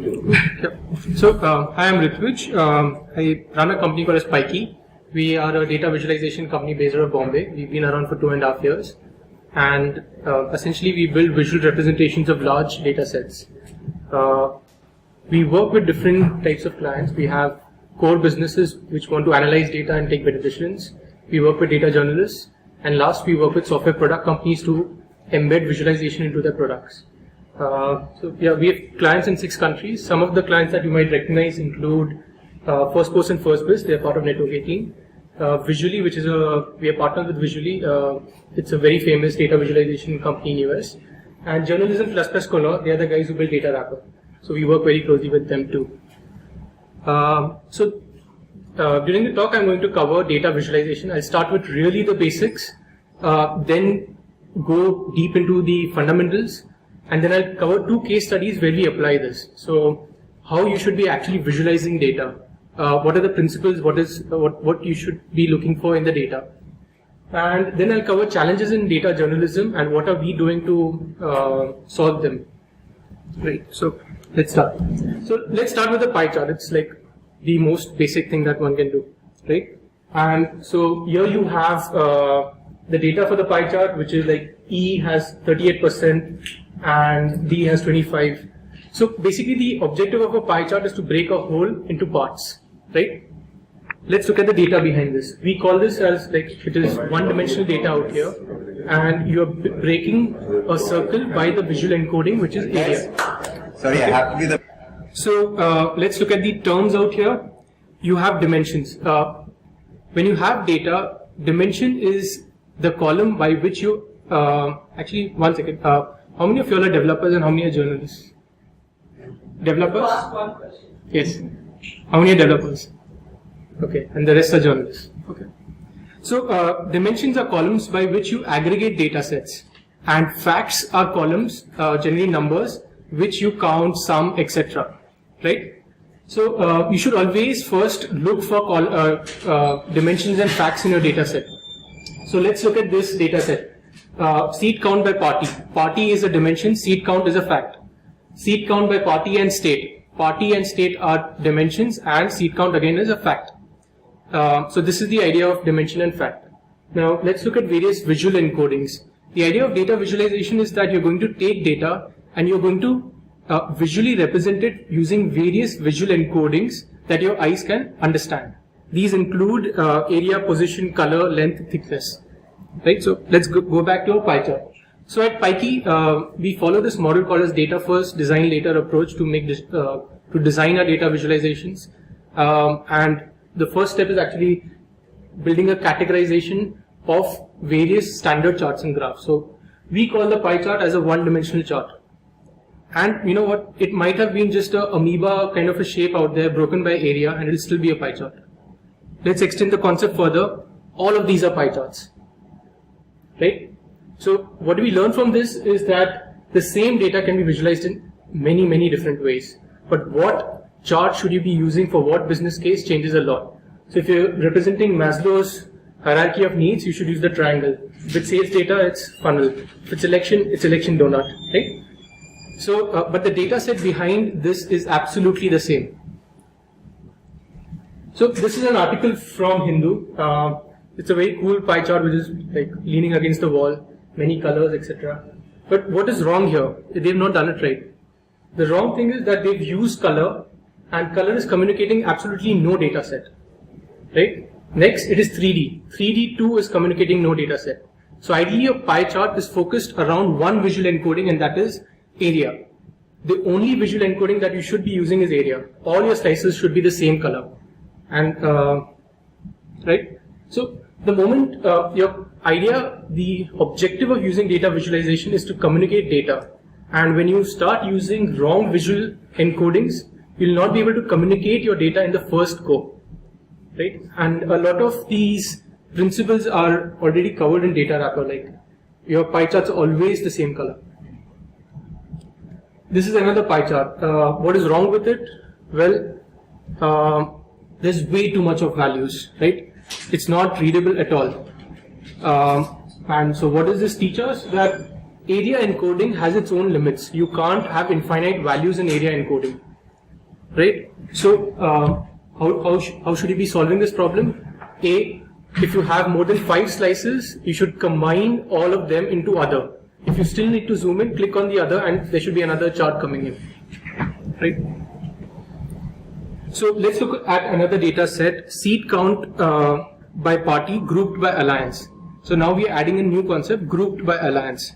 Hi, I'm Ritwij. I run a company called Spikey. We are a data visualization company based out of Bombay. We've been around for 2.5 years. And essentially, we build visual representations of large data sets. We work with different types of clients. We have core businesses which want to analyze data and take better decisions. We work with data journalists. And last, we work with software product companies to embed visualization into their products. We have clients in 6 countries. Some of the clients that you might recognize include Firstpost and Firstbiz. They're part of Network 18. Visually, we are partnered with Visually. It's a very famous data visualization company in US. And Journalism Plus Color, they are the guys who build Data Wrapper. So we work very closely with them too. During the talk, I'm going to cover data visualization. I'll start with really the basics, then go deep into the fundamentals, and then I'll cover 2 case studies where we apply this. So how you should be actually visualizing data. What are the principles? What you should be looking for in the data. And then I'll cover challenges in data journalism and what are we doing to solve them. Right, so let's start. So let's start with the pie chart. It's like the most basic thing that one can do, right? And so here you have the data for the pie chart, which is like E has 38% and D has 25. So basically the objective of a pie chart is to break a whole into parts, right? Let's look at the data behind this. We call this as it is one-dimensional data out here, and you're breaking a circle by the visual encoding, which is area. Sorry, I have to be the... So let's look at the terms out here. You have dimensions. When you have data, dimension is the column by which you, actually, one second. How many of you all are developers and how many are journalists? Developers? Ask one question. Yes. How many are developers? Okay, and the rest are journalists. Okay. So dimensions are columns by which you aggregate data sets, and facts are columns, generally numbers, which you count, sum, etc. Right? So you should always first look for dimensions and facts in your data set. So let's look at this data set. Seat count by party. Party is a dimension, seat count is a fact. Seat count by party and state. Party and state are dimensions and seat count again is a fact. So this is the idea of dimension and fact. Now let's look at various visual encodings. The idea of data visualization is that you're going to take data and you're going to visually represent it using various visual encodings that your eyes can understand. These include area, position, color, length, thickness. Right? So let's go back to our pie chart. So at Pikey, we follow this model called as data first, design later approach to make this, to design our data visualizations. And the first step is actually building a categorization of various standard charts and graphs. So we call the pie chart as a one-dimensional chart. And you know what? It might have been just a amoeba kind of a shape out there broken by area, and it will still be a pie chart. Let's extend the concept further. All of these are pie charts. Right? So what we learn from this is that the same data can be visualized in many, many different ways. But what chart should you be using for what business case changes a lot. So if you're representing Maslow's hierarchy of needs, you should use the triangle. If it's sales data, it's funnel. If it's election donut, right? So, but the data set behind this is absolutely the same. So this is an article from Hindu. It's a very cool pie chart which is like leaning against the wall, many colors, etc. But what is wrong here? They've not done it right. The wrong thing is that they've used color, and color is communicating absolutely no data set. Right? Next, it is 3D. 3D too is communicating no data set. So ideally, a pie chart is focused around one visual encoding, and that is area. The only visual encoding that you should be using is area. All your slices should be the same color. And right? So the moment your idea, the objective of using data visualization is to communicate data. And when you start using wrong visual encodings, you'll not be able to communicate your data in the first go. Right? And a lot of these principles are already covered in Data Wrapper, like your pie charts are always the same color. This is another pie chart. What is wrong with it? Well, there's way too much of values, right? It's not readable at all. And so what does this teach us? That area encoding has its own limits. You can't have infinite values in area encoding. right? So how should you be solving this problem? A, if you have more than 5 slices, you should combine all of them into other. If you still need to zoom in, click on the other and there should be another chart coming in, right? So let's look at another data set, seat count by party grouped by alliance. So now we are adding a new concept, grouped by alliance.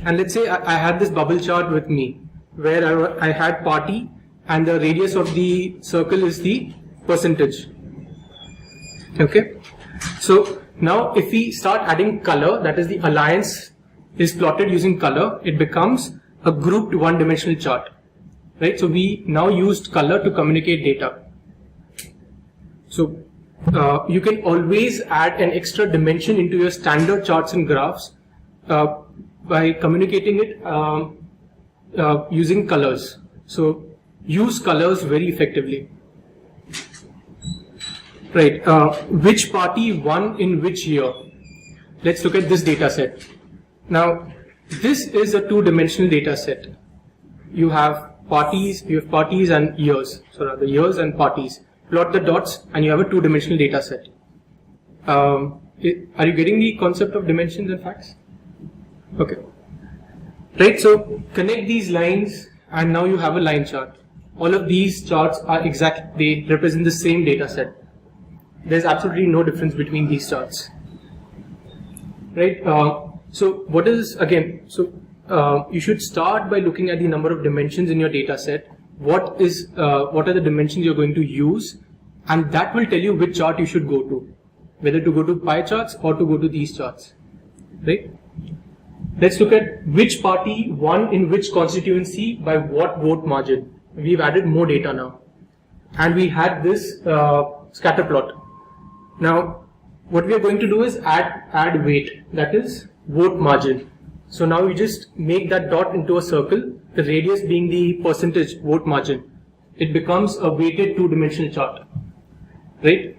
And let's say I had this bubble chart with me where I had party and the radius of the circle is the percentage. Okay. So now if we start adding color, that is the alliance is plotted using color, it becomes a grouped one-dimensional chart. Right? So we now used color to communicate data. So you can always add an extra dimension into your standard charts and graphs by communicating it using colors. So use colors very effectively. Right. Which party won in which year? Let's look at this data set. Now, this is a two-dimensional data set. You have parties and years. So rather years and parties. Plot the dots and you have a two-dimensional data set. Are you getting the concept of dimensions and facts? Okay. Right, so connect these lines and now you have a line chart. All of these charts are they represent the same data set. There's absolutely no difference between these charts. Right, so what is, again, so you should start by looking at the number of dimensions in your data set. What are the dimensions you're going to use, and that will tell you which chart you should go to, whether to go to pie charts or to go to these charts, right? Let's look at which party won in which constituency by what vote margin. We've added more data now, and we had this scatter plot. Now, what we are going to do is add weight, that is vote margin. So now we just make that dot into a circle, the radius being the percentage vote margin. It becomes a weighted two-dimensional chart, right?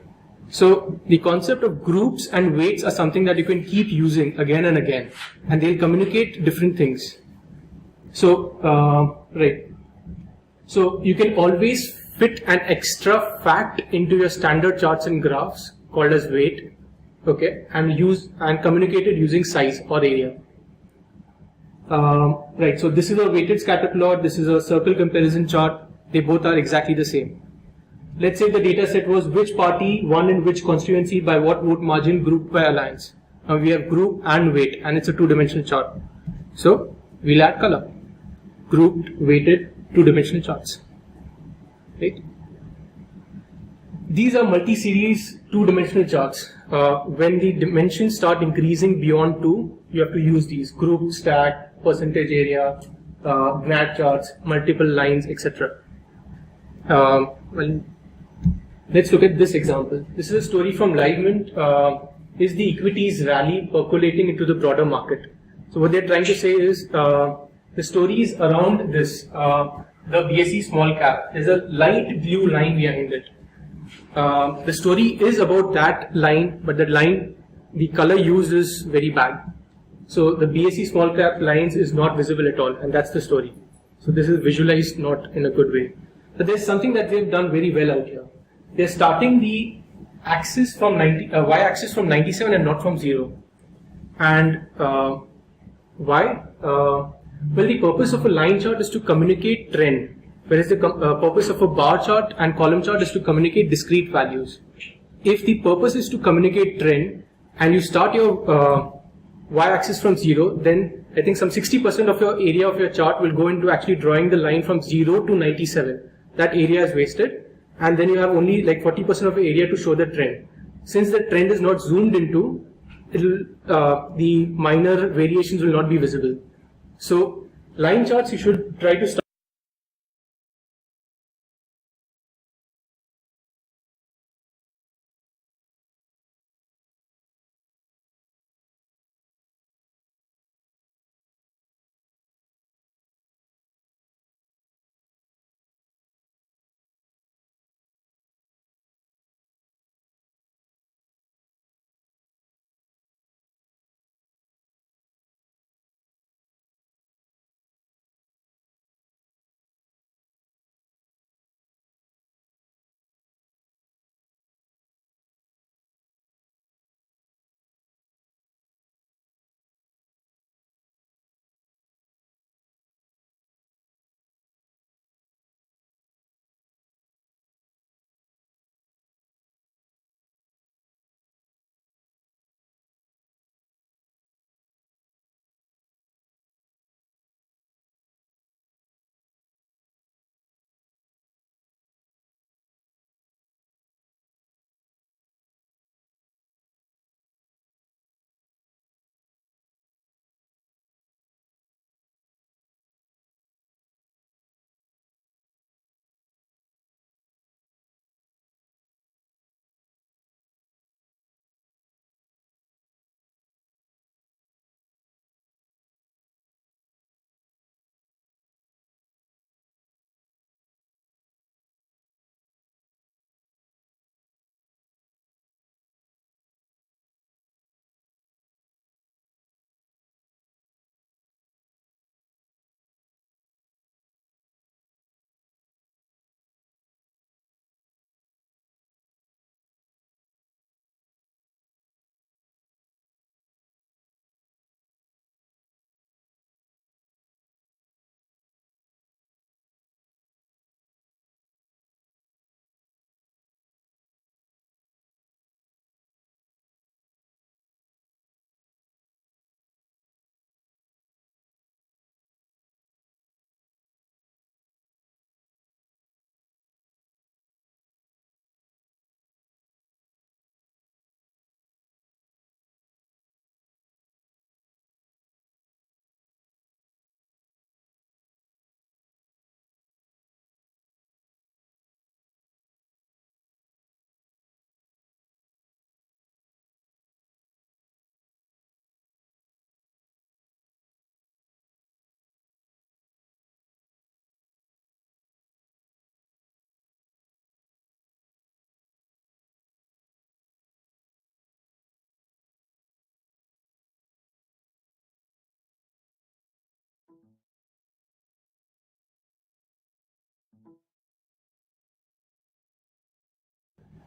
So the concept of groups and weights are something that you can keep using again and again, and they'll communicate different things. So, right. So you can always fit an extra fact into your standard charts and graphs called as weight, okay, and communicate it using size or area. Right, so this is a weighted scatter plot, this is a circle comparison chart, they both are exactly the same. Let's say the data set was which party won in which constituency by what vote margin grouped by alliance. Now we have group and weight and it's a two-dimensional chart. So we'll add color. Grouped, weighted, two-dimensional charts. Right? These are multi-series two-dimensional charts. When the dimensions start increasing beyond 2, you have to use these group, stack, percentage area, graph charts, multiple lines, etc. Well, let's look at this example. This is a story from LiveMint. Is the equities rally percolating into the broader market? So what they're trying to say is the story is around this, the BSE small cap. There's a light blue line behind it. The story is about that line, but that line, the color used is very bad. So the BSE small cap lines is not visible at all, and that's the story. So this is visualized not in a good way. But there's something that they've done very well out here. They're starting the axis from y-axis from 97 and not from 0. And why? Well, the purpose of a line chart is to communicate trend, whereas the purpose of a bar chart and column chart is to communicate discrete values. If the purpose is to communicate trend and you start your y-axis from 0, then I think some 60% of your area of your chart will go into actually drawing the line from 0 to 97. That area is wasted, and then you have only like 40% of the area to show the trend. Since the trend is not zoomed into, the minor variations will not be visible. So line charts you should try to start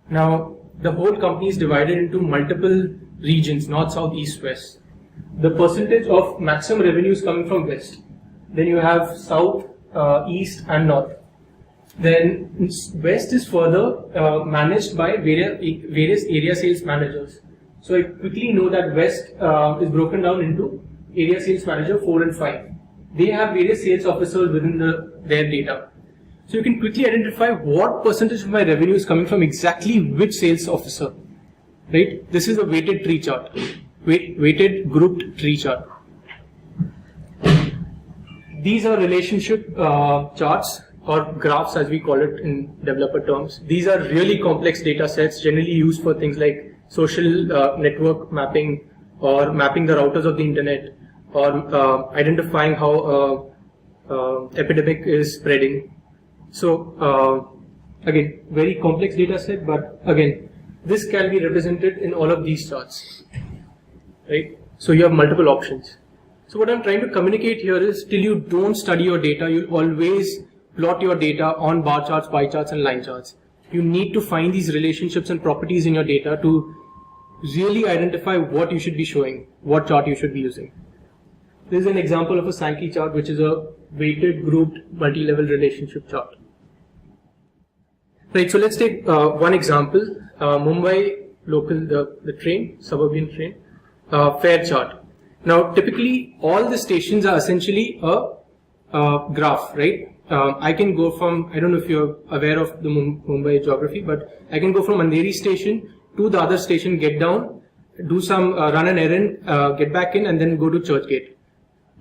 Now, the whole company is divided into multiple regions, north, south, east, west. The percentage of maximum revenue is coming from west. Then you have south, east and north. Then west is further managed by various area sales managers. So I quickly know that west is broken down into area sales manager 4 and 5. They have various sales officers within their data. So you can quickly identify what percentage of my revenue is coming from exactly which sales officer. Right? This is a weighted tree chart. Weighted grouped tree chart. These are relationship charts or graphs as we call it in developer terms. These are really complex data sets generally used for things like social network mapping or mapping the routers of the internet or identifying how epidemic is spreading. So again, very complex data set, but again, this can be represented in all of these charts, right? So you have multiple options. So what I'm trying to communicate here is till you don't study your data, you'll always plot your data on bar charts, pie charts and line charts. You need to find these relationships and properties in your data to really identify what you should be showing, what chart you should be using. This is an example of a Sankey chart, which is a weighted grouped multi-level relationship chart. Right, so let's take one example, Mumbai local, the train, suburban train, fare chart. Now typically all the stations are essentially a graph, right? I can go from, I don't know if you're aware of the Mumbai geography, but I can go from Andheri station to the other station, get down, do some run an errand, get back in and then go to Churchgate.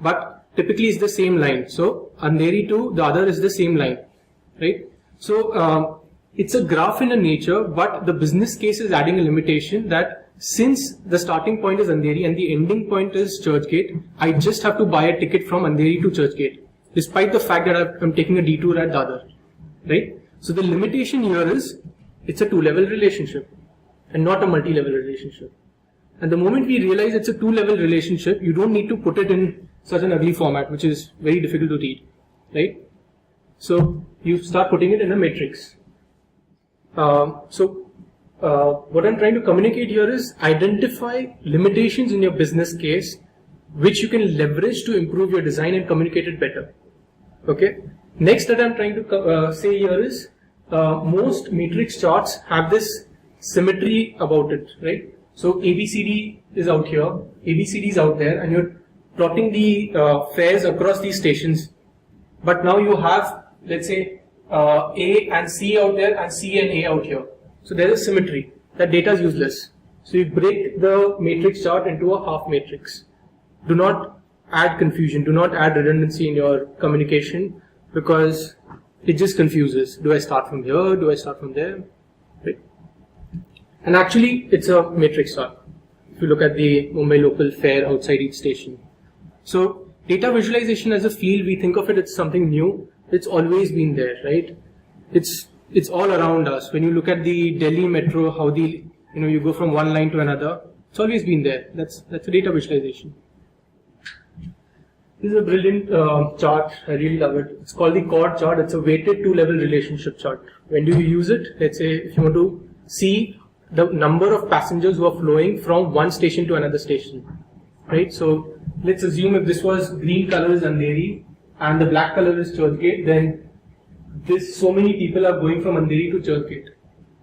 But typically it's the same line. So Andheri to the other is the same line, right? So it's a graph in a nature, but the business case is adding a limitation that since the starting point is Andheri and the ending point is Churchgate, I just have to buy a ticket from Andheri to Churchgate, despite the fact that I'm taking a detour at the other, right? So the limitation here is it's a two-level relationship and not a multi-level relationship. And the moment we realize it's a two-level relationship, you don't need to put it in such an ugly format, which is very difficult to read, right? So you start putting it in a matrix. What I'm trying to communicate here is identify limitations in your business case which you can leverage to improve your design and communicate it better. Okay. Next that I'm trying to say here is most matrix charts have this symmetry about it, right? So ABCD is out here, ABCD is out there, and you're plotting the fares across these stations. But now you have, let's say, A and C out there and C and A out here. So there is symmetry. That data is useless. So you break the matrix chart into a half matrix. Do not add confusion. Do not add redundancy in your communication because it just confuses. Do I start from here? Do I start from there? Right? And actually, it's a matrix chart. If you look at the Mumbai local fare outside each station. So data visualization as a field, we think of it as something new. It's always been there, right? It's all around us. When you look at the Delhi metro, how you go from one line to another, it's always been there. That's a data visualization. This is a brilliant chart. I really love it. It's called the CORD chart. It's a weighted two-level relationship chart. When do you use it? Let's say if you want to see the number of passengers who are flowing from one station to another station, right? So let's assume if this was green color is Andheri and the black color is Churchgate, then so many people are going from Andheri to Churchgate.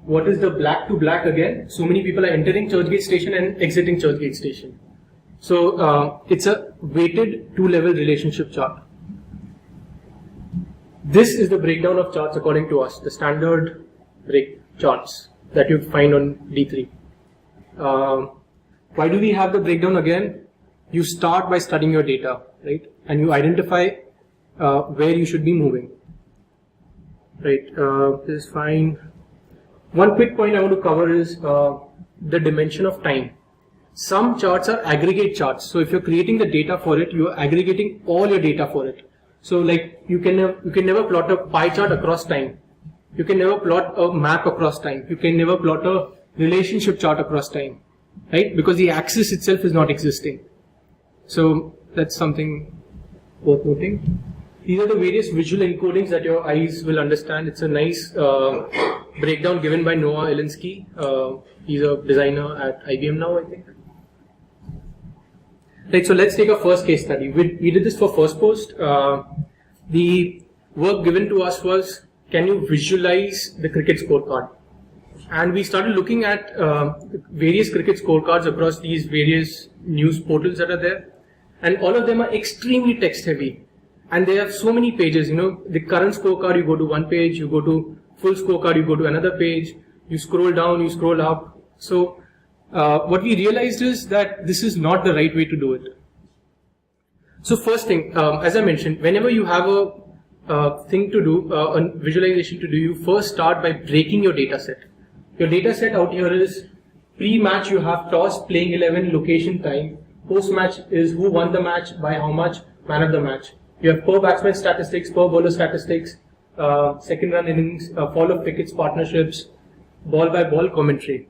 What is the black to black again? So many people are entering Churchgate station and exiting Churchgate station. So it's a weighted two-level relationship chart. This is the breakdown of charts according to us, the standard break charts that you find on D3. Why do we have the breakdown again? You start by studying your data, right? And you identify where you should be moving. Right, this is fine. One quick point I want to cover is the dimension of time. Some charts are aggregate charts. So if you're creating the data for it, you're aggregating all your data for it. So like you can never plot a pie chart across time. You can never plot a map across time. You can never plot a relationship chart across time, right? Because the axis itself is not existing. So that's something worth noting. These are the various visual encodings that your eyes will understand. It's a nice breakdown given by Noah Ilinsky. He's a designer at IBM now, I think. Right, so let's take a first case study. We did this for first post. The work given to us was, can you visualize the cricket scorecard? And we started looking at various cricket scorecards across these various news portals that are there. And all of them are extremely text heavy. And they have so many pages. You know, the current scorecard, you go to one page, you go to full scorecard, you go to another page, you scroll down, you scroll up. So what we realized is that this is not the right way to do it. So first thing, as I mentioned, whenever you have a thing to do, a visualization to do, you first start by breaking your data set. Your data set out here is pre-match, you have toss, playing 11, location, time. Post-match is who won the match, by how much, man of the match. You have per batsman statistics, per bowler statistics, second run innings, fall of wickets, partnerships, ball by ball commentary.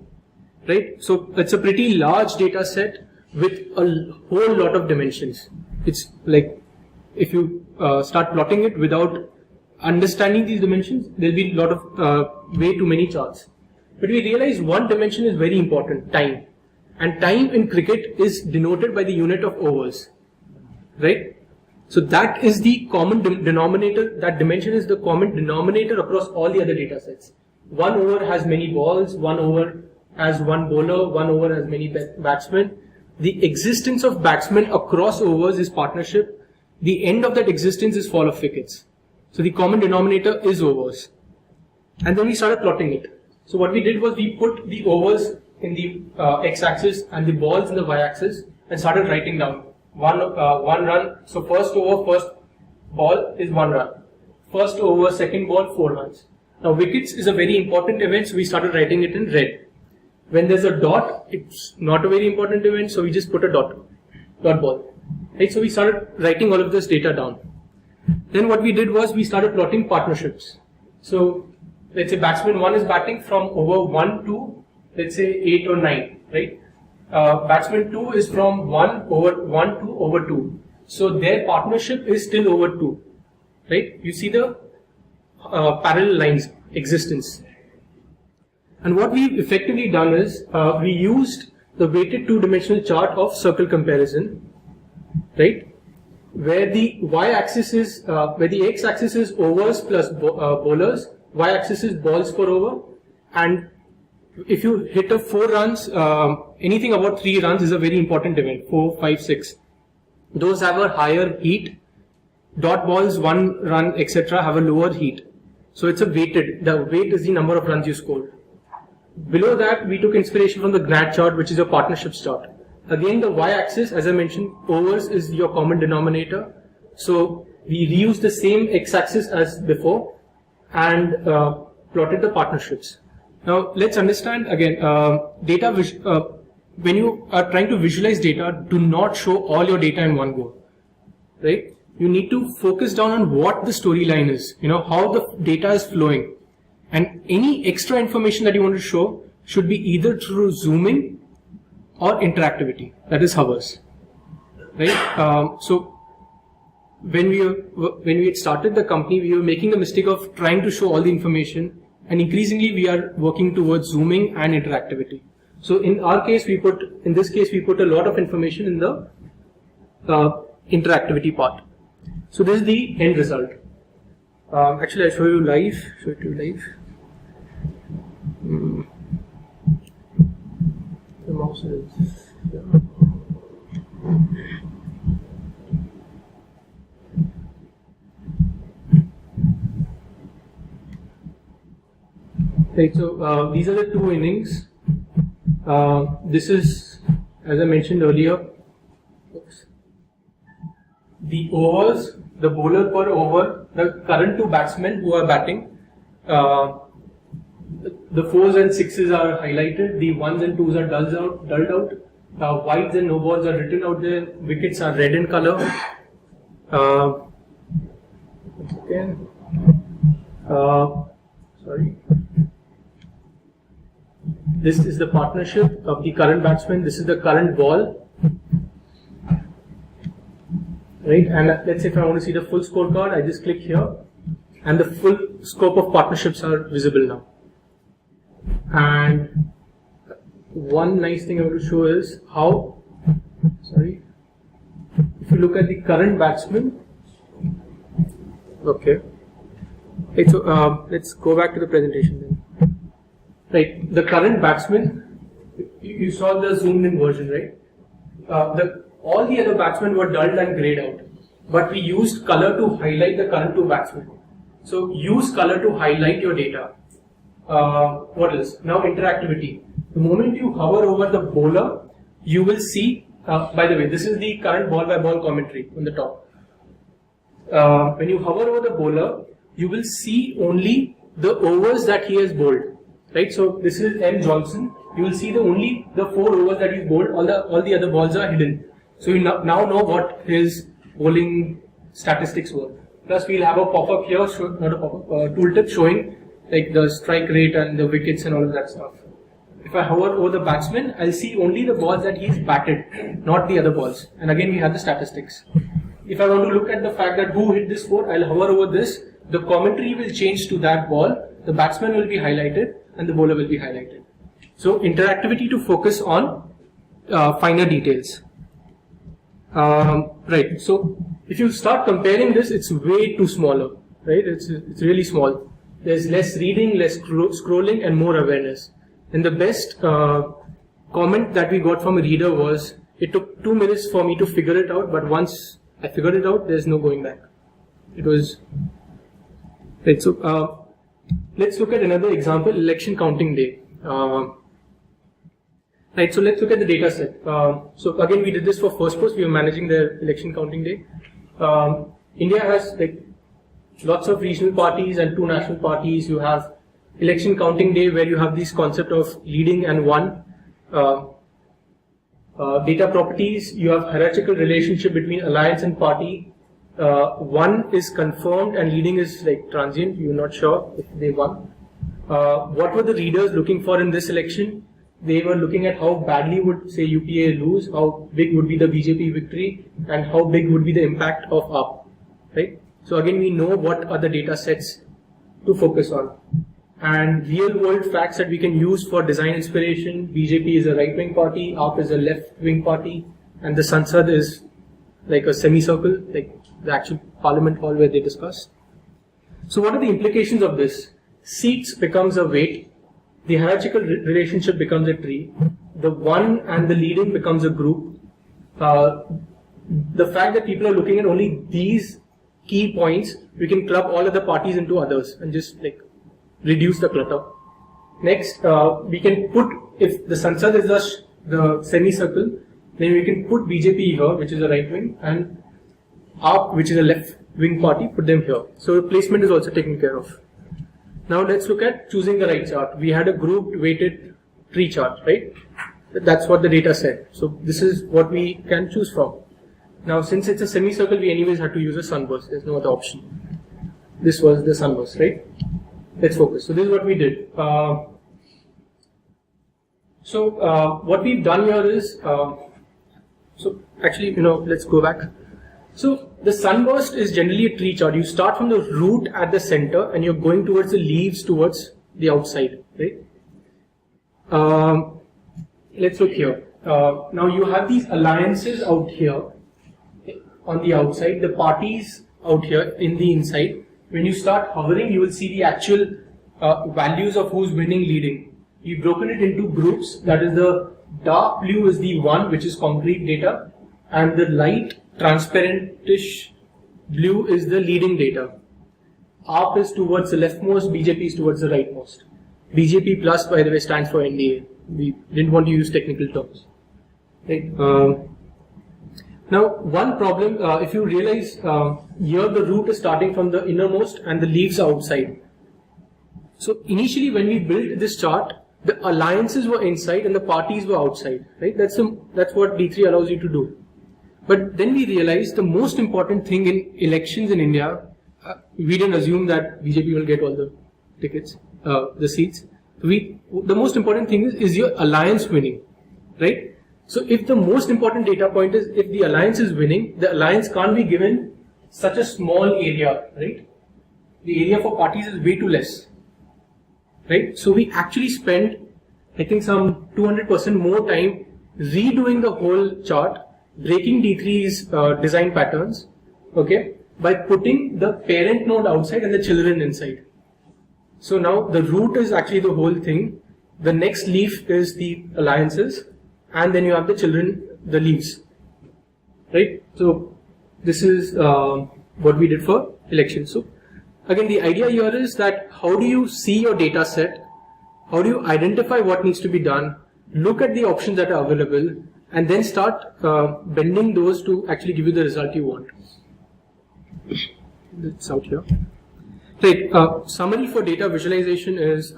Right? So it's a pretty large data set with a whole lot of dimensions. It's like if you start plotting it without understanding these dimensions, there'll be a lot of way too many charts. But we realize one dimension is very important, time. And time in cricket is denoted by the unit of overs. Right? So that is the common denominator, that dimension is the common denominator across all the other data sets. One over has many balls, one over has one bowler, one over has many batsmen. The existence of batsmen across overs is partnership. The end of that existence is fall of wickets. So the common denominator is overs. And then we started plotting it. So what we did was we put the overs in the x-axis and the balls in the y-axis and started writing down one run. So first over, first ball is 1 run. First over, second ball, 4 runs. Now wickets is a very important event, so we started writing it in red. When there's a dot, it's not a very important event, so we just put a dot ball. Right? So we started writing all of this data down. Then what we did was we started plotting partnerships. So let's say batsman 1 is batting from over 1 to, let's say 8 or 9, right? Batsman 2 is from 1 to over 2. So their partnership is still over 2, right? You see the parallel lines existence. And what we've effectively done is we used the weighted two-dimensional chart of circle comparison, right? Where the y-axis is, where the x-axis is overs plus bowlers, y-axis is balls per over, and if you hit a 4 runs, anything about 3 runs is a very important event, 4, 5, 6. Those have a higher heat. Dot balls, 1 run, etc. have a lower heat. So it's a weighted, the weight is the number of runs you scored. Below that, we took inspiration from the GNAT chart, which is your partnerships chart. Again, the y-axis, as I mentioned, overs is your common denominator. So we reused the same x-axis as before and plotted the partnerships. Now let's understand again, when you are trying to visualize data, do not show all your data in one go, right? You need to focus down on what the storyline is, you know, how the data is flowing. And any extra information that you want to show should be either through zooming or interactivity, that is hovers, right? So when we had started the company, we were making the mistake of trying to show all the information, and increasingly we are working towards zooming and interactivity. So in our case, in this case we put a lot of information in the interactivity part. So this is the end result. Actually, I'll show you live. The mouse is here. Right, so these are the 2 innings. This is, as I mentioned earlier, the overs, the bowler per over, the current 2 batsmen who are batting. The 4s and 6s are highlighted, the 1s and 2s are dulled out, whites and no balls are written out there, wickets are red in color. This is the partnership of the current batsman, this is the current ball. Right, and let's say if I want to see the full scorecard, I just click here and the full scope of partnerships are visible now. And one nice thing I want to show is how, if you look at the current batsman, okay, let's go back to the presentation then. Right, the current batsman, you saw the zoomed in version, right? All the other batsmen were dulled and grayed out, but we used color to highlight the current two batsmen. So use color to highlight your data. What else? Now interactivity. The moment you hover over the bowler, you will see, by the way, this is the current ball by ball commentary on the top. When you hover over the bowler, you will see only the overs that he has bowled, right? So this is M. Johnson. You will see only the 4 overs that he's bowled. All the other balls are hidden. So you now know what his bowling statistics were. Plus, we'll have a pop-up here, not a pop-up, tooltip showing like the strike rate and the wickets and all of that stuff. If I hover over the batsman, I'll see only the balls that he's batted, not the other balls. And again, we have the statistics. If I want to look at the fact that who hit this 4, I'll hover over this. The commentary will change to that ball. The batsman will be highlighted and the bowler will be highlighted. So interactivity to focus on finer details. Right. So if you start comparing this, it's way too smaller. Right. It's really small. There's less reading, less scrolling, and more awareness. And the best comment that we got from a reader was, it took 2 minutes for me to figure it out, but once I figured it out, there's no going back. It was right. So let's look at another example: election counting day. Right. So let's look at the data set. So again, we did this for First Post. We were managing their election counting day. India has like lots of regional parties and 2 national parties. You have election counting day, where you have this concept of leading and won. Data properties, you have hierarchical relationship between alliance and party. One is confirmed and leading is like transient. You're not sure if they won. What were the readers looking for in this election? They were looking at how badly would, say, UPA lose, how big would be the BJP victory, and how big would be the impact of AAP. Right? So again, we know what are the data sets to focus on. And real world facts that we can use for design inspiration: BJP is a right wing party, AAP is a left wing party, and the Sansad is like a semicircle, like the actual parliament hall where they discuss. So what are the implications of this? Seats becomes a weight, the hierarchical relationship becomes a tree, the one and the leading becomes a group. The fact that people are looking at only these key points, we can club all other parties into others and just like reduce the clutter. Next, we can put, if the Sansad is the semicircle, then we can put BJP here, which is a right wing, and AAP, which is a left wing party, put them here. So the placement is also taken care of. Now let's look at choosing the right chart. We had a grouped weighted tree chart, right? That's what the data said. So this is what we can choose from. Now since it's a semicircle, we anyways had to use a sunburst. There's no other option. This was the sunburst, right? Let's focus. So this is what we did. What we've done here is, so actually, let's go back. So the sunburst is generally a tree chart. You start from the root at the center and you're going towards the leaves towards the outside, right? Let's look here. Now you have these alliances out here on the outside, the parties out here in the inside. When you start hovering, you will see the actual values of who's winning, leading. We've broken it into groups. That is, the dark blue is the one, which is concrete data, and the light transparentish blue is the leading data. AAP is towards the leftmost, BJP is towards the rightmost. BJP plus, by the way, stands for NDA. We didn't want to use technical terms. Right? Now, one problem, if you realize, here the root is starting from the innermost and the leaves are outside. So initially when we built this chart, the alliances were inside and the parties were outside, right? That's what D3 allows you to do. But then we realized the most important thing in elections in India, we didn't assume that BJP will get all the tickets, the seats. The most important thing is your alliance winning, right? So if the most important data point is if the alliance is winning, the alliance can't be given such a small area, right? The area for parties is way too less, right? So we actually spend, I think, some 200% more time redoing the whole chart, breaking D3's design patterns, okay, by putting the parent node outside and the children inside. So now the root is actually the whole thing. The next leaf is the alliances, and then you have the children, the leaves, right? So this is what we did for elections. So again, the idea here is that how do you see your data set? How do you identify what needs to be done? Look at the options that are available, and then start bending those to actually give you the result you want. It's out here. Right. Summary for data visualization is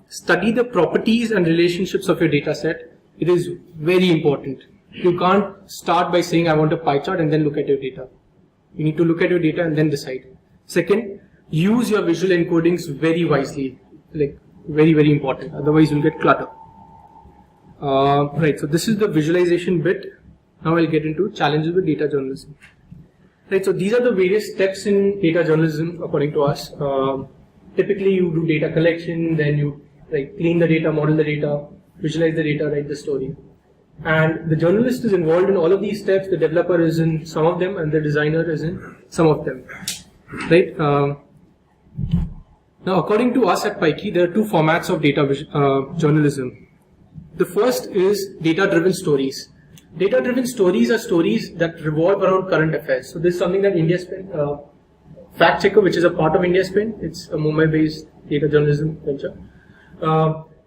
study the properties and relationships of your data set. It is very important. You can't start by saying I want a pie chart and then look at your data. You need to look at your data and then decide. Second, use your visual encodings very wisely, like very, very important. Otherwise, you'll get clutter. Right. So this is the visualization bit. Now I'll get into challenges with data journalism. Right, so these are the various steps in data journalism according to us. Typically you do data collection, then you clean the data, model the data, visualize the data, write the story. And the journalist is involved in all of these steps, the developer is in some of them, and the designer is in some of them. Right? Now according to us at Pikey, there are two formats of data journalism. The first is data-driven stories. Data-driven stories are stories that revolve around current affairs. So this is something that India Spin, Fact Checker, which is a part of India Spin, it's a Mumbai-based data journalism venture.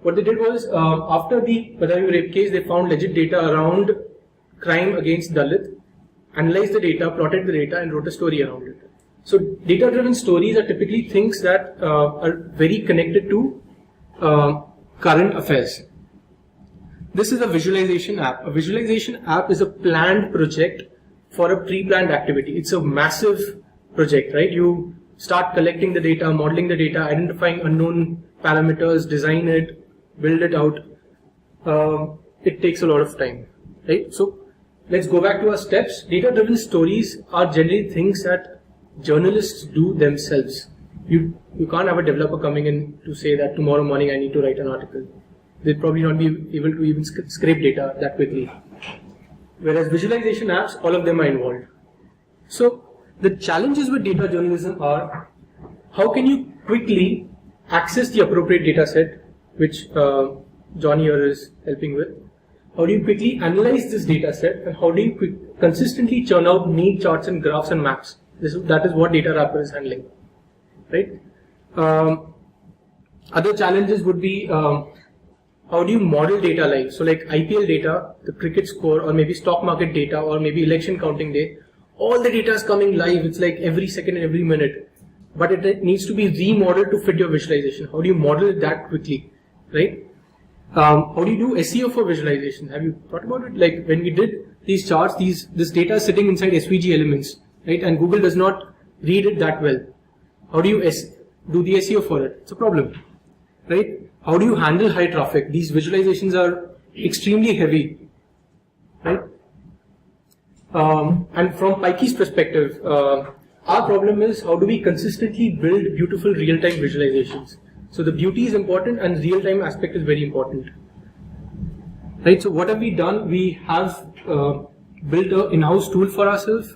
What they did was, after the Badawi rape case, they found legit data around crime against Dalit, analyzed the data, plotted the data, and wrote a story around it. So data-driven stories are typically things that are very connected to current affairs. This is a visualization app. A visualization app is a planned project for a pre-planned activity. It's a massive project, right? You start collecting the data, modeling the data, identifying unknown parameters, design it, build it out. It takes a lot of time, right? So let's go back to our steps. Data-driven stories are generally things that journalists do themselves. You can't have a developer coming in to say that tomorrow morning I need to write an article. They'll probably not be able to even scrape data that quickly. Whereas visualization apps, all of them are involved. So the challenges with data journalism are, how can you quickly access the appropriate data set, which John here is helping with? How do you quickly analyze this data set, and how do you consistently churn out neat charts and graphs and maps? That is what Data Wrapper is handling, right? Other challenges would be, how do you model data live? So like IPL data, the cricket score, or maybe stock market data, or maybe election counting day, all the data is coming live. It's like every second and every minute. But it needs to be remodeled to fit your visualization. How do you model it that quickly, right? How do you do SEO for visualization? Have you thought about it? Like when we did these charts, this data is sitting inside SVG elements, right? And Google does not read it that well. How do you do the SEO for it? It's a problem, right? How do you handle high traffic? These visualizations are extremely heavy, right? And from Pikey's perspective, our problem is how do we consistently build beautiful real-time visualizations? So the beauty is important and real-time aspect is very important, right? So what have we done? We have built an in-house tool for ourselves.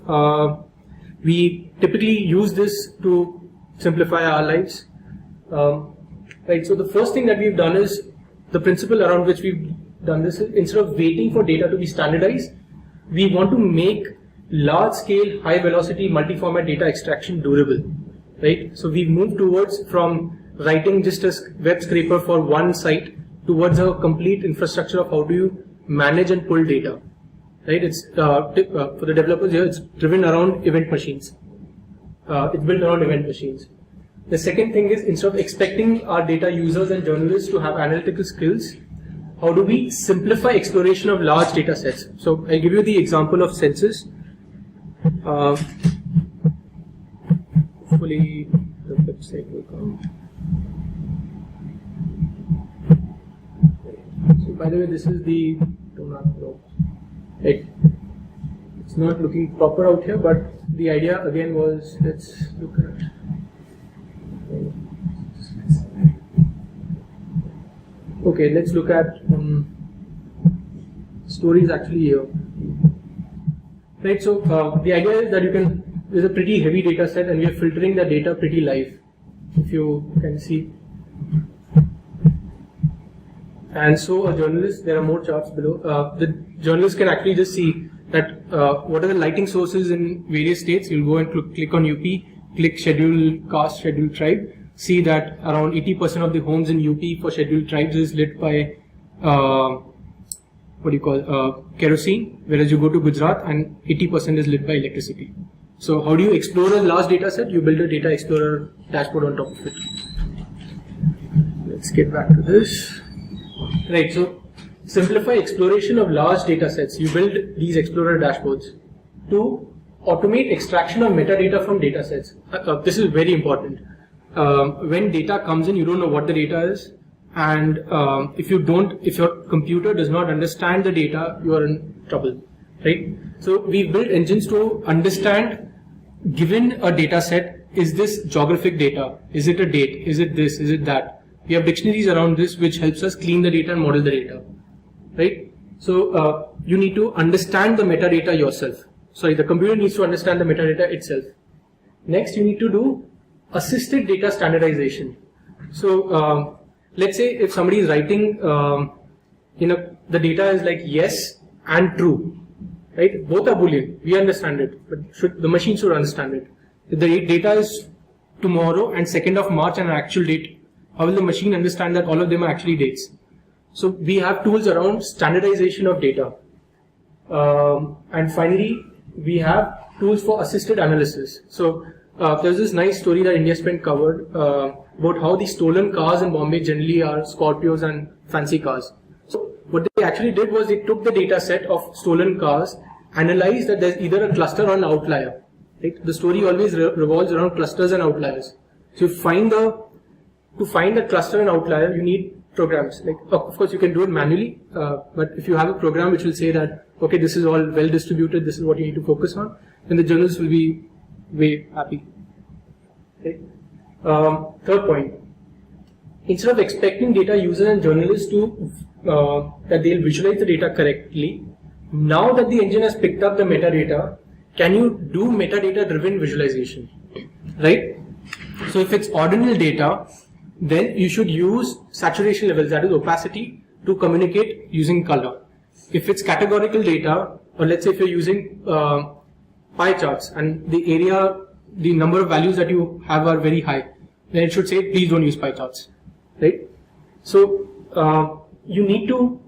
We typically use this to simplify our lives. Right, so the first thing that we've done is, the principle around which we've done this is, instead of waiting for data to be standardized, we want to make large-scale, high-velocity, multi-format data extraction durable, right? So we've moved towards from writing just a web scraper for one site towards a complete infrastructure of how do you manage and pull data, right? It's for the developers here, it's driven around event machines. It's built around event machines. The second thing is, instead of expecting our data users and journalists to have analytical skills, how do we simplify exploration of large data sets? So I'll give you the example of census. Hopefully the website will come. So by the way, this is the it's not looking proper out here, but the idea again was, let's look at okay, let's look at stories actually here. Right, so the idea is that there's a pretty heavy data set and we are filtering the data pretty live, if you can see. And so a journalist, there are more charts below, the journalist can actually just see that what are the lighting sources in various states. You'll go and click on UP, click schedule caste, schedule tribe, see that around 80% of the homes in UP for scheduled tribes is lit by kerosene, whereas you go to Gujarat and 80% is lit by electricity. So how do you explore a large data set? You build a data explorer dashboard on top of it. Let's get back to this. Right, so simplify exploration of large data sets. You build these explorer dashboards to automate extraction of metadata from data sets. This is very important. When data comes in, you don't know what the data is, and if your computer does not understand the data, you are in trouble, right? So we built engines to understand, given a data set, is this geographic data? Is it a date? Is it this? Is it that? We have dictionaries around this which helps us clean the data and model the data, right? So you need to understand the metadata yourself. Sorry, the computer needs to understand the metadata itself. Next, you need to do assisted data standardization. So let's say if somebody is writing, the data is like yes and true, right? Both are Boolean. We understand it, but the machine should understand it. If the data is tomorrow and 2nd of March and an actual date, how will the machine understand that all of them are actually dates? So we have tools around standardization of data. And finally, we have tools for assisted analysis. So there's this nice story that India Spent covered about how the stolen cars in Bombay generally are Scorpios and fancy cars. So what they actually did was they took the data set of stolen cars, analyzed that there's either a cluster or an outlier. Right? The story always revolves around clusters and outliers. So to find the cluster and outlier, you need programs. Like, of course, you can do it manually, but if you have a program which will say that, okay, this is all well distributed, this is what you need to focus on, then the journalists will be way happy. Okay. Third point. Instead of expecting data users and journalists to that they'll visualize the data correctly, now that the engine has picked up the metadata, can you do metadata-driven visualization, right? So if it's ordinal data, then you should use saturation levels, that is opacity, to communicate using color. If it's categorical data, or let's say if you're using pie charts and the number of values that you have are very high, then it should say please don't use pie charts, right? So you need to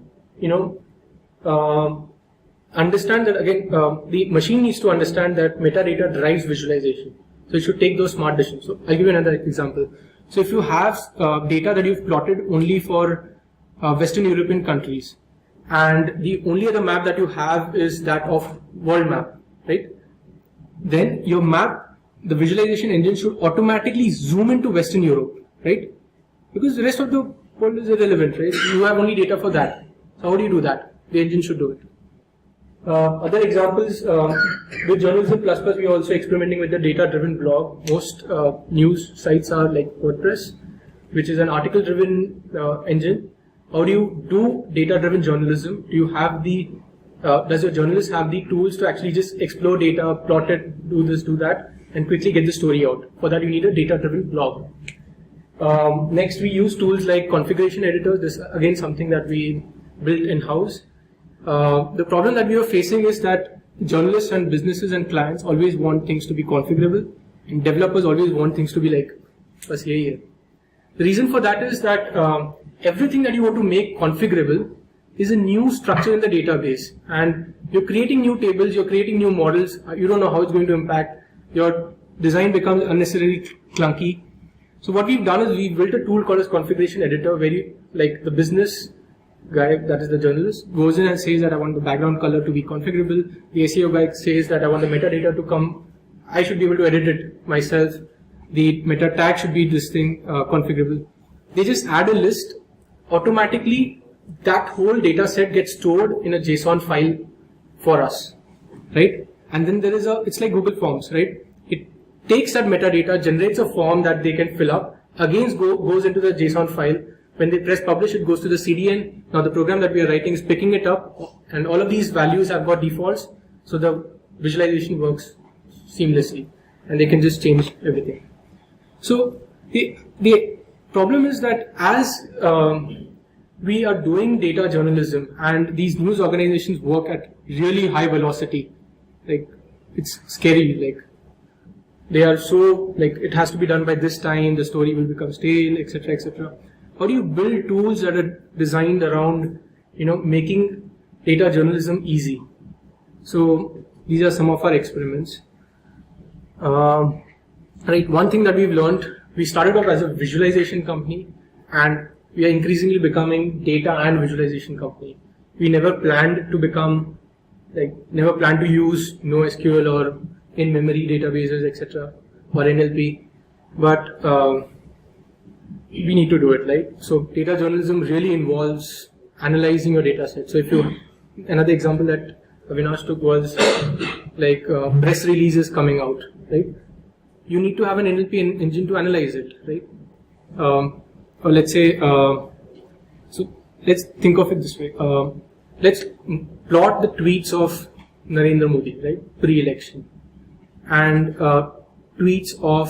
understand that again, the machine needs to understand that metadata drives visualization. So it should take those smart decisions. So I'll give you another example. So if you have data that you've plotted only for Western European countries, and the only other map that you have is that of world map, right? Then your map, the visualization engine should automatically zoom into Western Europe, right? Because the rest of the world is irrelevant, right? You have only data for that. So how do you do that? The engine should do it. Other examples, with Journalism++, we are also experimenting with the data-driven blog. Most news sites are like WordPress, which is an article-driven engine. How do you do data-driven journalism? Do you have does your journalist have the tools to actually just explore data, plot it, do this, do that, and quickly get the story out? For that, you need a data-driven blog. Next, we use tools like configuration editors. This again something that we built in-house. The problem that we are facing is that journalists and businesses and clients always want things to be configurable, and developers always want things to be like, bas yahi hai. The reason for that is that everything that you want to make configurable is a new structure in the database, and you're creating new tables, you're creating new models, you don't know how it's going to impact, your design becomes unnecessarily clunky. So what we've done is we've built a tool called as configuration editor, where you, like the business guy, that is the journalist, goes in and says that I want the background color to be configurable. The SEO guy says that I want the metadata to come. I should be able to edit it myself. The meta tag should be this thing configurable. They just add a list. Automatically, that whole data set gets stored in a JSON file for us, right? And then there is it's like Google Forms, right? It takes that metadata, generates a form that they can fill up, again goes into the JSON file, When they press publish, it goes to the CDN. Now the program that we are writing is picking it up, and all of these values have got defaults, so the visualization works seamlessly, and they can just change everything. So the problem is that as we are doing data journalism, and these news organizations work at really high velocity, like it's scary, like they are so, like it has to be done by this time, the story will become stale, etc., etc. How do you build tools that are designed around, making data journalism easy? So these are some of our experiments. Right, one thing that we've learned, we started off as a visualization company, and we are increasingly becoming data and visualization company. We never planned to become, never planned to use NoSQL or in-memory databases, etc., or NLP, but we need to do it, right? So data journalism really involves analyzing your data set. So another example that Avinash took was press releases coming out, right? You need to have an NLP engine to analyze it, right? Or let's say, so let's think of it this way. Let's plot the tweets of Narendra Modi, right, pre-election, and tweets of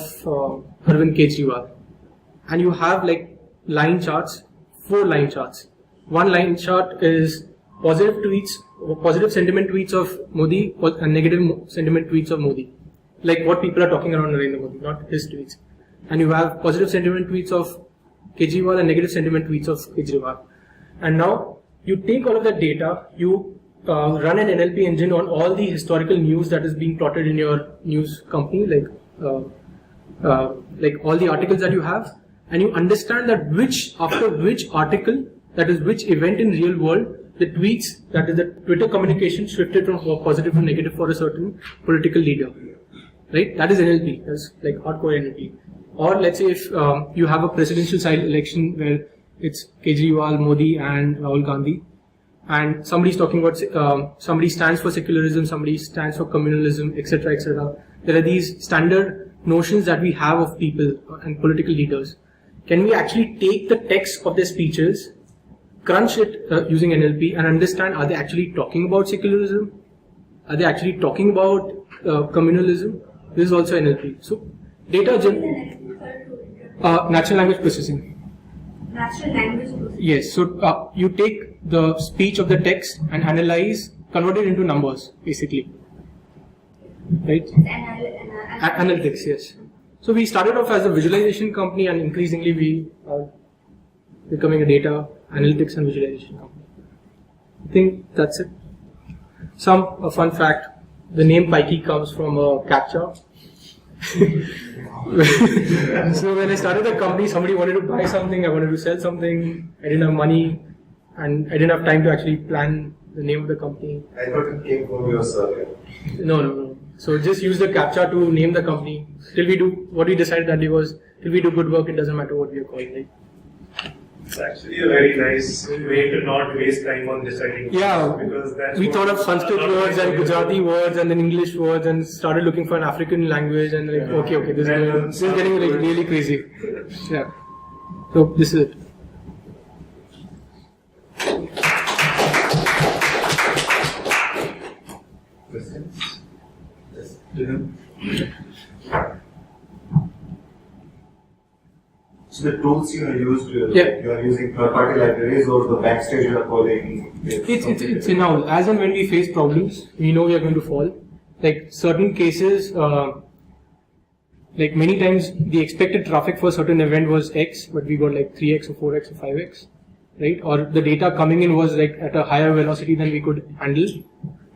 Arvind Kejriwal, and you have line charts, 4 line charts. One line chart is positive tweets, positive sentiment tweets of Modi, and negative sentiment tweets of Modi, like what people are talking around Narendra Modi, not his tweets. And you have positive sentiment tweets of Kejriwal and negative sentiment tweets of Kejriwal. And now you take all of that data, you run an NLP engine on all the historical news that is being plotted in your news company, like all the articles that you have, and you understand that after which article, that is which event in real world, the tweets, that is the Twitter communication shifted from positive to negative for a certain political leader, right? That is NLP, that's like hardcore NLP. Or let's say if you have a presidential side election where it's Kejriwal, Modi, and Rahul Gandhi, and somebody's talking about somebody stands for secularism, somebody stands for communalism, etc., etc. There are these standard notions that we have of people and political leaders. Can we actually take the text of their speeches, crunch it using NLP, and understand, are they actually talking about secularism? Are they actually talking about communalism? This is also NLP. So data natural language processing. Natural language processing. Yes. So you take the speech of the text and analyze, convert it into numbers, basically. Right? Analytics, yes. So we started off as a visualization company, and increasingly we are becoming a data analytics and visualization company. I think that's it. A fun fact: the name Pikey comes from a CAPTCHA. So when I started the company, somebody wanted to buy something, I wanted to sell something, I didn't have money, and I didn't have time to actually plan the name of the company. I thought it came from your survey. No. So just use the CAPTCHA to name the company. Till we do, what we decided that day was, till we do good work, it doesn't matter what we are called, right? It's actually a very nice way to not waste time on deciding. Yeah, because that's we thought of Sanskrit words and Gujarati words and then English words and started looking for an African language and okay, this is getting really crazy. Yeah. So this is it. Questions? Yes. To him. So the tools you have used, you are using third-party libraries, or the backstage you are calling? It's in-house. As and when we face problems, we know we are going to fall. Like certain cases, like many times the expected traffic for a certain event was X, but we got like 3X or 4X or 5X, right? Or the data coming in was like at a higher velocity than we could handle,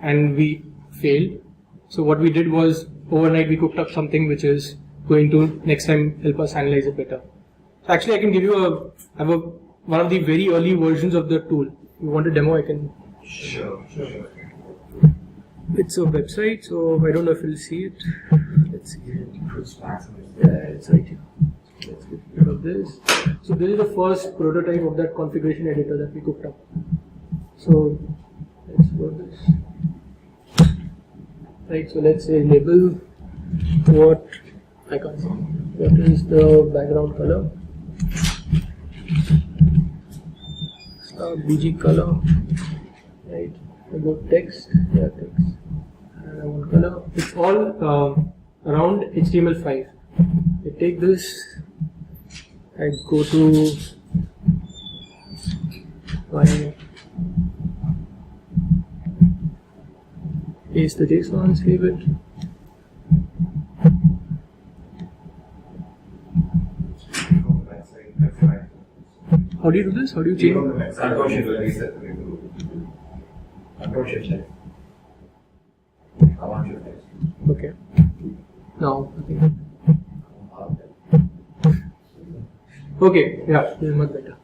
and we failed. So what we did was overnight we cooked up something which is going to next time help us analyze it better. So actually I can give you one of the very early versions of the tool. If you want a demo, I can. Sure. It's a website, so I don't know if you'll see it. Let's see it. Yeah, it's right here. Let's get rid of this. So this is the first prototype of that configuration editor that we cooked up. So let's go this. Right, so let's say label what I can't see. What is the background color? BG color, right? I go text, yeah, text, and I want color. It's all around HTML5. I take this, I go to my paste the JSON, save it. How do you do this? How do you change? Okay. Now, okay, yeah, this is much better.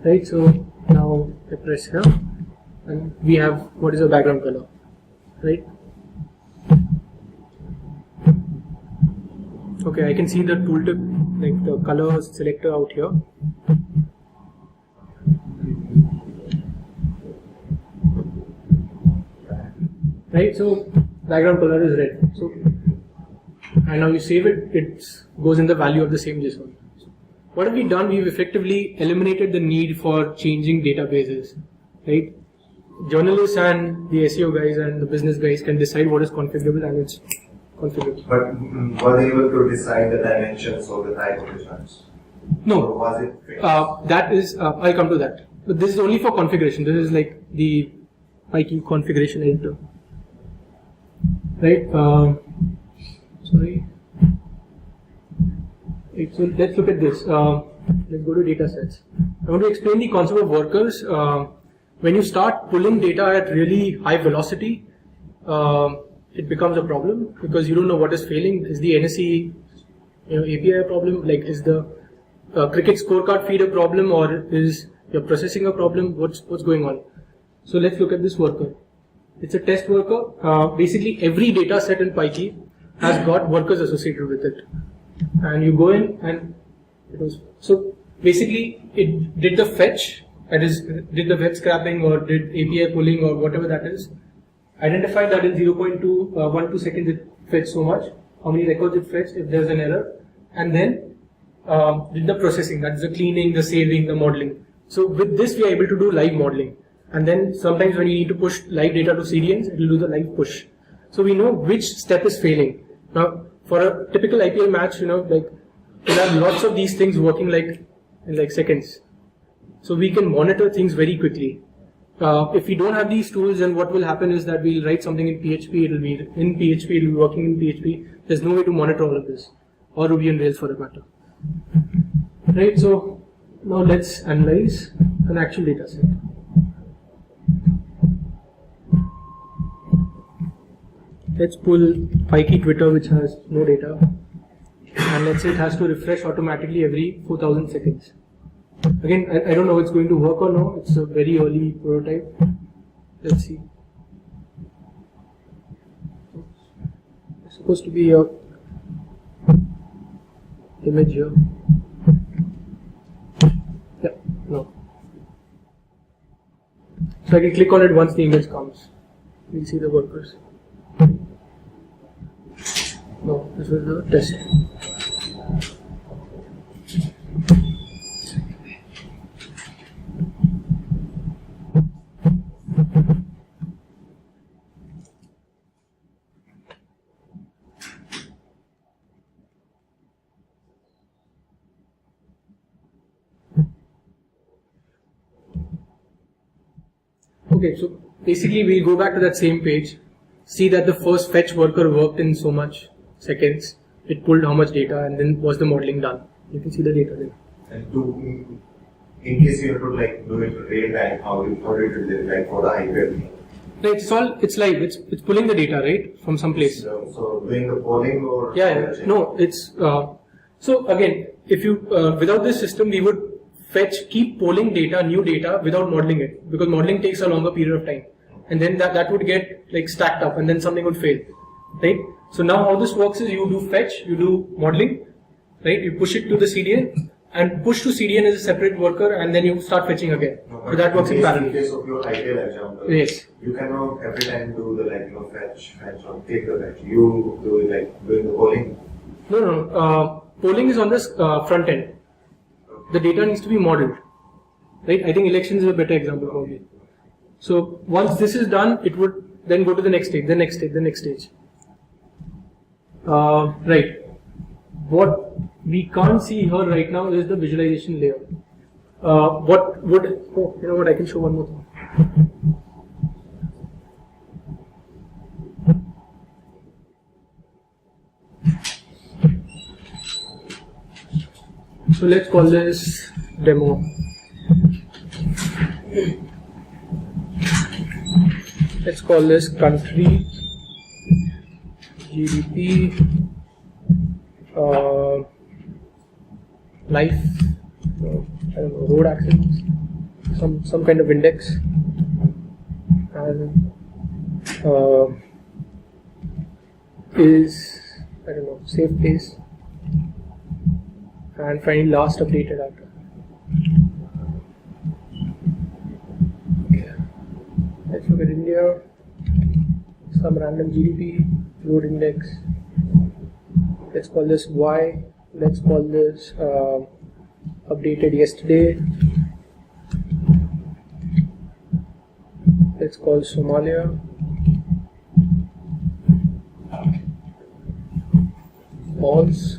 Right, so now I press here and we have what is the background color, right? Okay, I can see the tooltip, like the color selector out here. Right, so background color is red. So, and now you save it, it goes in the value of the same JSON. What have we done? We've effectively eliminated the need for changing databases, right? Journalists and the SEO guys and the business guys can decide what is configurable and it's configurable. But were they able to decide the dimensions or the type of returns? No. Or was it fixed? That is, I'll come to that. But this is only for configuration. This is like the PyKey configuration editor. Right? Sorry. Right, so let's look at this. Let's go to data sets. I want to explain the concept of workers. When you start pulling data at really high velocity, it becomes a problem because you don't know what is failing. Is the NSE API a problem? Like, is the cricket scorecard feed a problem, or is your processing a problem? What's going on? So let's look at this worker. It's a test worker. Basically, every data set in PyKey has got workers associated with it. And you go in and it was, so basically it did the fetch, that is, did the web scrapping or did API pulling or whatever that is, identified that in 0.12 seconds it fetched so much, how many records it fetched if there's an error, and then did the processing, that is the cleaning, the saving, the modeling. So with this we are able to do live modeling, and then sometimes when you need to push live data to CDNs, it will do the live push. So we know which step is failing. Now for a typical IPL match, like we'll have lots of these things working like in like seconds. So we can monitor things very quickly. If we don't have these tools, then what will happen is that we'll write something in PHP, it'll be in PHP, it'll be working in PHP. There's no way to monitor all of this, or Ruby on Rails for that matter. Right, so now let's analyze an actual data set. Let's pull PyKey Twitter, which has no data, and let's say it has to refresh automatically every 4,000 seconds. Again, I don't know if it's going to work or no. It's a very early prototype. Let's see. It's supposed to be a image here. Yeah, no. So I can click on it once the image comes. We'll see the workers. No, this was the test. Okay, so basically we'll go back to that same page, see that the first fetch worker worked in so much seconds, it pulled how much data, and then was the modeling done. You can see the data there. And in case you have to like do it real time, how do you do it like for the IPL? Right, it's live. It's pulling the data right from some place. So doing the polling or No, it's so again, if you without this system, we would keep polling data, new data without modeling it, because modeling takes a longer period of time, and then that would get like stacked up, and then something would fail, right? So now how this works is you do fetch, you do modeling, right? You push it to the CDN, and push to CDN is a separate worker, and then you start fetching again. So that works in parallel. In case of your IPL example, yes, you cannot every time do the fetch or take the fetch. You do it like doing the polling. No. Polling is on this front end. The data needs to be modeled. right? I think elections is a better example probably. So once this is done, it would then go to the next stage, the next stage, the next stage. Right. What we can't see here right now is the visualization layer. What would, oh, you know what, I can show one more thing. So let's call this demo. Let's call this country, GDP, life, I don't know, road accidents, some kind of index, and is, I don't know, safe place, and finally last updated after. Okay. Let's look at India, some random GDP, road index. Let's call this Y. Let's call this updated yesterday. Let's call Somalia. False.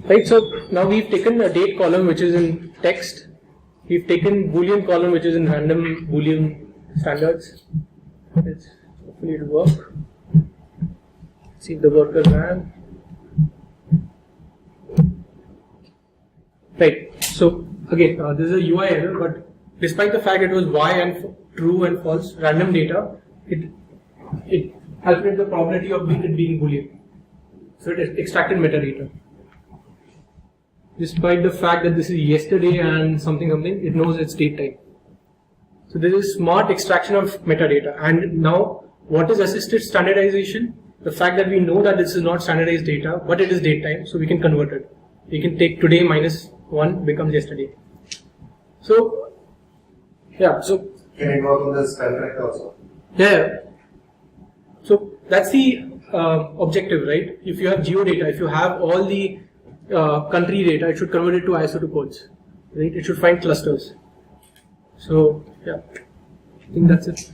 Right, so now we've taken a date column which is in text. We've taken Boolean column which is in random Boolean standards. Hopefully it'll work. See if the worker ran. Right, so again, this is a UI error, but despite the fact it was Y and true and false random data, it calculated the probability of it being Boolean. So it extracted metadata. Despite the fact that this is yesterday and something, it knows its date type. So this is smart extraction of metadata. And now, what is assisted standardization? The fact that we know that this is not standardized data, but it is date time, so we can convert it. We can take today minus 1 becomes yesterday. So, yeah, so. Can it work on the spell check also? Yeah. So that's the objective, right? If you have geodata, if you have all the country data, it should convert it to ISO2 codes, right? It should find clusters. So, yeah, I think that's it.